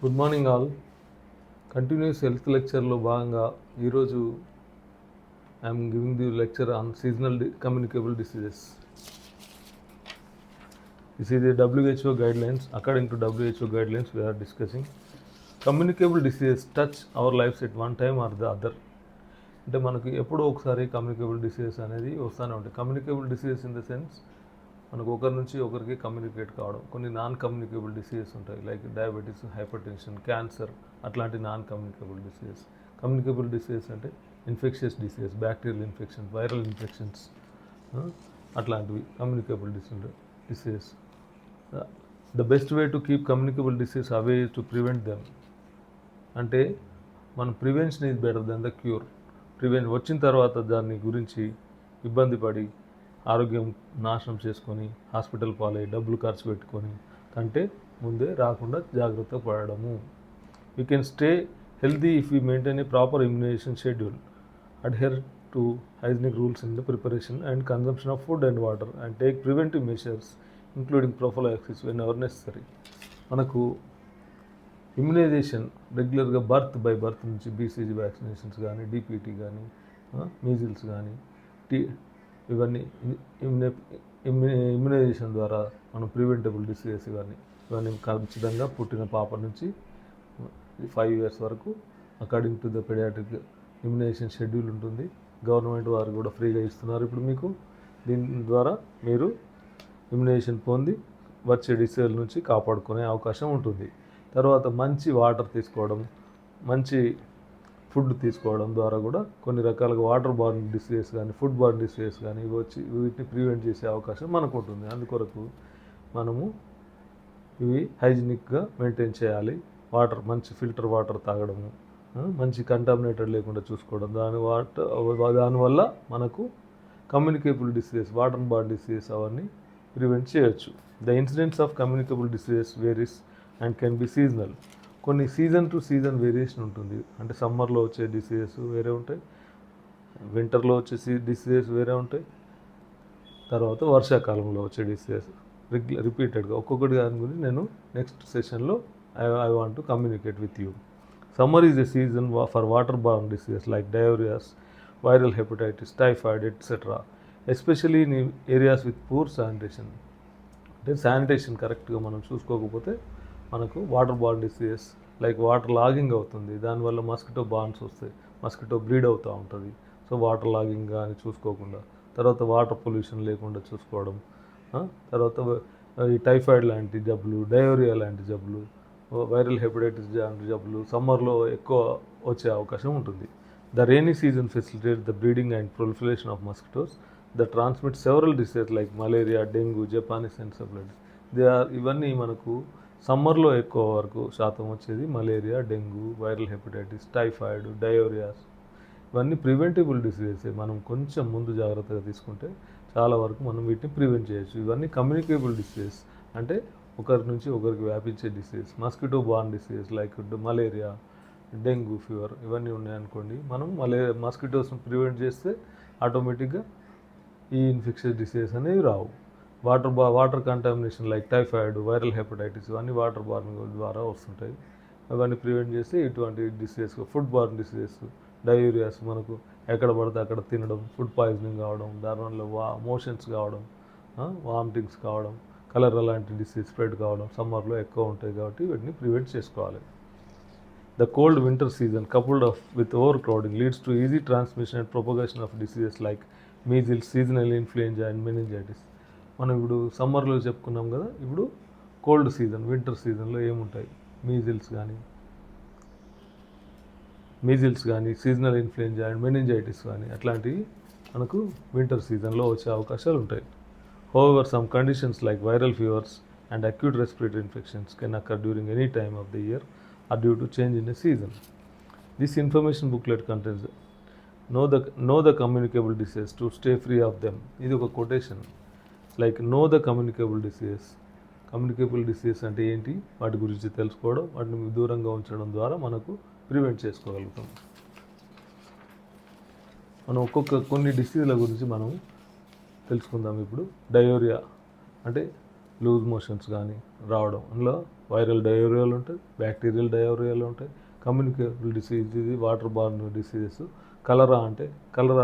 Good morning all. Continuous health లెక్చర్లో భాగంగా ఈరోజు I'm giving the lecture on seasonal communicable diseases. This is the WHO guidelines. According to WHO guidelines, we are discussing communicable diseases touch our lives at one time or the other. అంటే మనకు ఎప్పుడో ఒకసారి communicable diseases అనేది వస్తూనే ఉంటాయి. Communicable diseases in the sense మనకు ఒకరి నుంచి ఒకరికి కమ్యూనికేట్ కావడం. కొన్ని నాన్ కమ్యూనికేబుల్ డిసీజెస్ ఉంటాయి, like diabetes, hypertension, cancer, అట్లాంటి non communicable diseases. Communicable diseases అంటే infectious diseases, bacterial infections, viral infections, అట్లాంటివి communicable diseases. The best way to keep communicable disease away to prevent them. అంటే మన prevention is better than the cure. వచ్చిన తర్వాత దాని గురించి ఇబ్బంది పడి ఆరోగ్యం నాశనం చేసుకొని హాస్పిటల్ పాలై డబ్బులు ఖర్చు పెట్టుకొని కంటే ముందే రాకుండా జాగ్రత్త పడడము. You can stay healthy if you maintain a proper immunisation schedule, adhere to hygienic rules in the preparation and consumption of food and water and take preventive measures including prophylaxis whenever necessary. మనకు immunisation రెగ్యులర్గా by birth నుంచి BCG vaccinations కానీ, DPT కానీ, measles కానీ, ఇవన్నీ immunisation ద్వారా మనం preventable diseases ఇవన్నీ ఖచ్చితంగా పుట్టిన పాప నుంచి 5 years వరకు according to the pediatric immunization schedule ఉంటుంది. గవర్నమెంట్ వారు కూడా ఫ్రీగా ఇస్తున్నారు ఇప్పుడు మీకు. దీని ద్వారా మీరు ఇమ్యునైజేషన్ పొంది వచ్చే డిసీజుల నుంచి కాపాడుకునే అవకాశం ఉంటుంది. తర్వాత మంచి వాటర్ తీసుకోవడం, మంచి ఫుడ్ తీసుకోవడం ద్వారా కూడా కొన్ని రకాలుగా వాటర్ బార్న్ డిసీజెస్ కానీ, ఫుడ్ బార్న్ డిసీజెస్ కానీ వీటిని ప్రివెంట్ చేసే అవకాశం మనకు ఉంటుంది. అందుకొరకు మనము ఇవి హైజీనిక్గా మెయింటైన్ చేయాలి. వాటర్ మంచి ఫిల్టర్ వాటర్ తాగడము, మంచి కంటామినేటెడ్ లేకుండా చూసుకోవడం, దానివల్ల మనకు communicable diseases, water borne diseases అవన్నీ ప్రివెంట్ చేయొచ్చు. The incidents of communicable diseases varies and can be seasonal. కొన్ని సీజన్ టు సీజన్ వేరియేషన్ ఉంటుంది. అంటే సమ్మర్లో వచ్చే డిసీజెస్ వేరే ఉంటాయి, వింటర్లో వచ్చే డిసీజెస్ వేరే ఉంటాయి, తర్వాత వర్షాకాలంలో వచ్చే డిసీజెస్ రిపీటెడ్గా ఒక్కొక్కటి దాని గురించి నేను నెక్స్ట్ సెషన్లో I want to communicate with you. Summer is a season for water borne diseases like diarrhoeas, viral hepatitis, typhoid etcetera, especially in areas with poor sanitation. అంటే శానిటేషన్ కరెక్ట్గా మనం చూసుకోకపోతే మనకు water borne diseases like water logging అవుతుంది, దానివల్ల mosquito borns వస్తాయి, mosquito breed అవుతూ ఉంటుంది. సో వాటర్ లాగింగ్ కానీ చూసుకోకుండా, తర్వాత వాటర్ పొల్యూషన్ లేకుండా చూసుకోవడం, తర్వాత ఈ టైఫాయిడ్ లాంటి జబ్బులు, డయోరియా లాంటి జబ్బులు, వైరల్ హెపటైటిస్ లాంటి జబ్బులు సమ్మర్లో ఎక్కువ వచ్చే అవకాశం ఉంటుంది. The rainy season facilitate the breeding and proliferation of mosquitoes that transmit several diseases like malaria, dengue, Japanese encephalitis. ఇవన్నీ మనకు సమ్మర్లో ఎక్కువ వరకు శాతం వచ్చేది malaria, dengue, viral hepatitis, typhoid, diarrhoeas. ఇవన్నీ ప్రివెంటబుల్ డిసీజెస్. మనం కొంచెం ముందు జాగ్రత్తగా తీసుకుంటే చాలా వరకు మనం వీటిని ప్రివెంట్ చేయొచ్చు. ఇవన్నీ కమ్యూనికేబుల్ డిసీజెస్, అంటే ఒకరి నుంచి ఒకరికి వ్యాపించే diseases. Mosquito born diseases like malaria, dengue fever ఇవన్నీ ఉన్నాయనుకోండి, మనం మస్కిటోస్ని ప్రివెంట్ చేస్తే ఆటోమేటిక్గా ఈ ఇన్ఫెక్షన్స్ డిసీజెస్ అనేవి రావు. Water contamination like typhoid, viral hepatitis ఇవన్నీ వాటర్ బార్న్ ద్వారా వస్తుంటాయి. అవన్నీ ప్రివెంట్ చేస్తే ఇటువంటి diseases, food borne diseases, diarrhoeas మనకు ఎక్కడ పడితే అక్కడ తినడం, ఫుడ్ పాయిజనింగ్ కావడం, దానివల్ల మోషన్స్ కావడం, వామిటింగ్స్ కావడం, కలరా లాంటి డిసీజ్ స్ప్రెడ్ కావడం సమ్మర్లో ఎక్కువ ఉంటాయి. కాబట్టి వీటిని ప్రివెంట్ చేసుకోవాలి. The cold winter season coupled with overcrowding leads to easy transmission and propagation of diseases like measles, seasonal influenza and meningitis. మనం ఇప్పుడు సమ్మర్లో చెప్పుకున్నాం కదా, ఇప్పుడు కోల్డ్ సీజన్, వింటర్ సీజన్లో ఏముంటాయి, మీజిల్స్ కానీ సీజనల్ ఇన్ఫ్లుయెంజా అండ్ మెనింజైటిస్ కానీ అట్లాంటివి మనకు వింటర్ సీజన్లో వచ్చే అవకాశాలు ఉంటాయి. However some conditions like viral fevers and acute respiratory infections can occur during any time of the year are due to change in a season. This information booklet contains know the communicable diseases to stay free of them. ఇది ఒక quotation. Like know the communicable diseases. Communicable diseases అంటే ఏంటి, వాటి గురించి తెలుసుకోవడం, వాటిని దూరంగా ఉంచడం ద్వారా మనకు ప్రివెంట్ చేసుకోగలుగుతాం. మనం కొన్ని డిసీజుల గురించి మనం తెలుసుకుందాం ఇప్పుడు. డయోరియా అంటే లూజ్ మోషన్స్ కానీ రావడం, అందులో వైరల్ డయోరియాలు ఉంటాయి, బ్యాక్టీరియల్ డయోరియాలు ఉంటాయి, కమ్యూనికేబుల్ డిసీజ్ ఇది వాటర్ బార్న్ డిసీజెస్. కలరా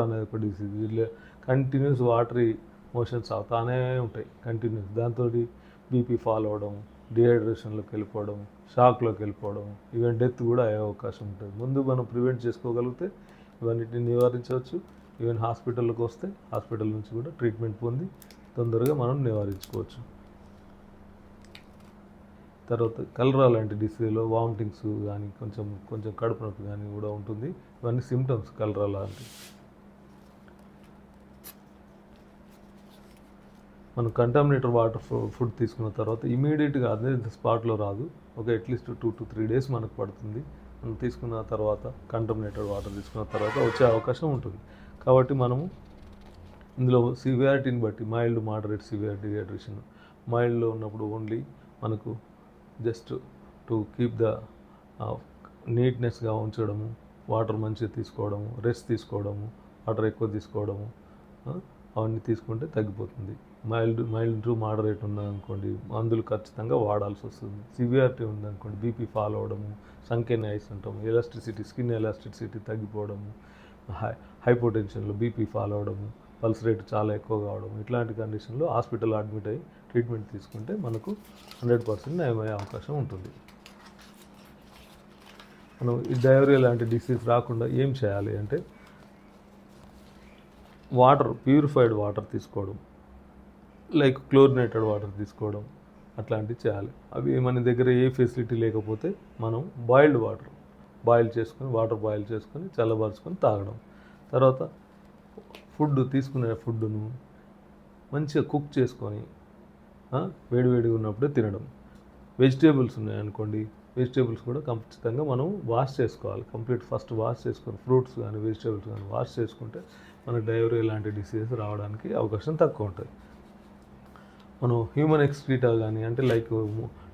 అనేది ఒక డిసీజ్. వీళ్ళు కంటిన్యూస్ వాటరీ మోషన్స్ అవుతానే ఉంటాయి కంటిన్యూస్. దాంతో బీపీ ఫాల్ అవ్వడం, డిహైడ్రేషన్లోకి వెళ్ళిపోవడం, షాక్లోకి వెళ్ళిపోవడం, ఈవెన్ డెత్ కూడా అయ్యే అవకాశం ఉంటుంది. ముందు మనం ప్రివెంట్ చేసుకోగలిగితే ఇవన్నిటిని నివారించవచ్చు. ఈవెన్ హాస్పిటల్కి వస్తే హాస్పిటల్ నుంచి కూడా ట్రీట్మెంట్ పొంది తొందరగా మనం నివారించుకోవచ్చు. తర్వాత కలరా లాంటి డిసీజ్లో వామిటింగ్స్ కానీ కొంచెం కడుపు నొప్పి కానీ కూడా ఉంటుంది. ఇవన్నీ సిమ్టమ్స్ కలరా లాంటి. మనం కంటామినేటెడ్ వాటర్ ఫుడ్ తీసుకున్న తర్వాత ఇమీడియట్గా అదే స్పాట్లో రాదు. ఒక అట్లీస్ట్ 2 to 3 days మనకు పడుతుంది. మనం తీసుకున్న తర్వాత కంటామినేటెడ్ వాటర్ తీసుకున్న తర్వాత వచ్చే అవకాశం ఉంటుంది. కాబట్టి మనము ఇందులో సివియారిటీని బట్టి మైల్డ్, మోడరేట్, సివియర్ డిహైడ్రేషన్, మైల్డ్లో ఉన్నప్పుడు ఓన్లీ మనకు జస్ట్ టు కీప్ ద నీట్నెస్గా ఉంచడము, వాటర్ మంచిగా తీసుకోవడము, రెస్ట్ తీసుకోవడము, వాటర్ ఎక్కువ తీసుకోవడము, అవన్నీ తీసుకుంటే తగ్గిపోతుంది. మైల్డ్ టు మోడరేట్ ఉందనుకోండి మందులు ఖచ్చితంగా వాడాల్సి వస్తుంది. సివియారిటీ ఉందనుకోండి బీపీ ఫాల్ అవ్వడము, సంకెన్ ఐస్ అంటాము, స్కిన్ ఎలాస్టిసిటీ తగ్గిపోవడము, హైపోటెన్షన్లో బీపీ ఫాల్ అవ్వడము, పల్స్ రేట్ చాలా ఎక్కువ కావడం, ఇట్లాంటి కండిషన్లో హాస్పిటల్ అడ్మిట్ అయ్యి ట్రీట్మెంట్ తీసుకుంటే మనకు 100% నయమయ్యే అవకాశం ఉంటుంది. మనం ఈ డయోరియా లాంటి డిసీజ్ రాకుండా ఏం చేయాలి అంటే ప్యూరిఫైడ్ వాటర్ తీసుకోవడం, లైక్ క్లోరినేటెడ్ వాటర్ తీసుకోవడం, అట్లాంటివి చేయాలి. అవి మన దగ్గర ఏ ఫెసిలిటీ లేకపోతే మనం వాటర్ బాయిల్ చేసుకొని చల్లబరుచుకొని తాగడం. తర్వాత తీసుకునే ఫుడ్ను మంచిగా కుక్ చేసుకొని వేడివేడిగా ఉన్నప్పుడే తినడం. వెజిటేబుల్స్ ఉన్నాయనుకోండి, వెజిటేబుల్స్ కూడా ఖచ్చితంగా మనం వాష్ చేసుకోవాలి. ఫస్ట్ వాష్ చేసుకొని ఫ్రూట్స్ కానీ వెజిటేబుల్స్ కానీ వాష్ చేసుకుంటే మనకు డయోరియా లాంటి డిసీజెస్ రావడానికి అవకాశం తక్కువ ఉంటుంది. మనం హ్యూమన్ ఎక్స్క్రీటా కానీ అంటే లైక్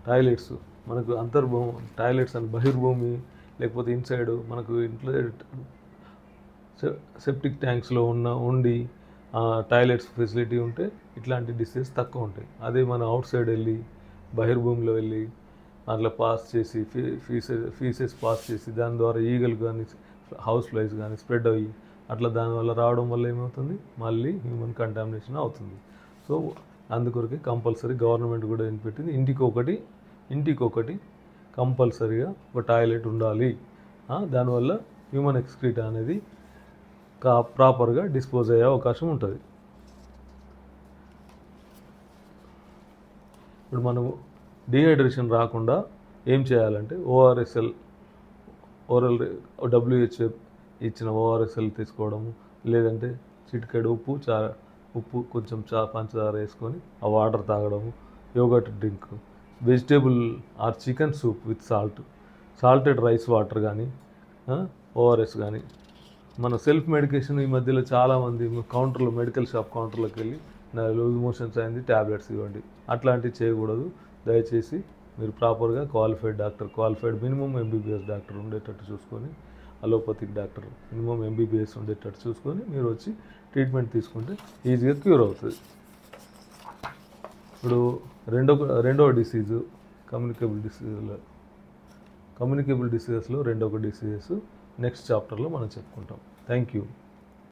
టాయిలెట్స్, మనకు టాయిలెట్స్ అని బహిర్భూమి లేకపోతే ఇన్సైడ్ మనకు ఇంట్లో సెప్టిక్ ట్యాంక్స్లో ఉండి టాయిలెట్స్ ఫెసిలిటీ ఉంటే ఇట్లాంటి డిసీజెస్ తక్కువ ఉంటాయి. అదే మనం అవుట్ సైడ్ వెళ్ళి బహిర్భూమిలో వెళ్ళి అట్లా పాస్ చేసి ఫీసెస్ పాస్ చేసి దాని ద్వారా ఈగలు కానీ హౌస్ ఫ్లైస్ కానీ స్ప్రెడ్ అయ్యి అట్లా దానివల్ల రావడం వల్ల ఏమవుతుంది, మళ్ళీ హ్యూమన్ కంటామినేషన్ అవుతుంది. సో అందుకొరకే కంపల్సరీ గవర్నమెంట్ కూడా ఏం పెట్టింది, ఇంటికొకటి కంపల్సరీగా ఒక టాయిలెట్ ఉండాలి. దానివల్ల హ్యూమన్ ఎక్స్క్రీటా అనేది ప్రాపర్గా డిస్పోజ్ అయ్యే అవకాశం ఉంటుంది. ఇప్పుడు మనము డిహైడ్రేషన్ రాకుండా ఏం చేయాలంటే WHO ఇచ్చిన ఓఆర్ఎస్ఎల్ తీసుకోవడము, లేదంటే చిటికెడు ఉప్పు కొంచెం పంచదార వేసుకొని ఆ వాటర్ తాగడము, yoghurt drink, vegetable or chicken soup with salted rice water కానీ ఓఆర్ఎస్ కానీ. మన సెల్ఫ్ మెడికేషన్ ఈ మధ్యలో చాలామంది మెడికల్ షాప్ కౌంటర్లోకి వెళ్ళి లూజ్ మోషన్స్ అయింది ట్యాబ్లెట్స్ ఇవ్వండి, అట్లాంటివి చేయకూడదు. దయచేసి మీరు ప్రాపర్గా క్వాలిఫైడ్ మినిమం MBBS డాక్టర్ ఉండేటట్టు చూసుకొని, అలోపతిక్ డాక్టర్ మినిమం MBBS ఉండేటట్టు చూసుకొని మీరు వచ్చి ట్రీట్మెంట్ తీసుకుంటే ఈజీగా క్యూర్ అవుతుంది. ఇప్పుడు రెండవ డిసీజు కమ్యూనికేబుల్ డిసీజెస్లో రెండవ డిసీజెస్ నెక్స్ట్ చాప్టర్లో మనం చెప్పుకుంటాం. Thank you.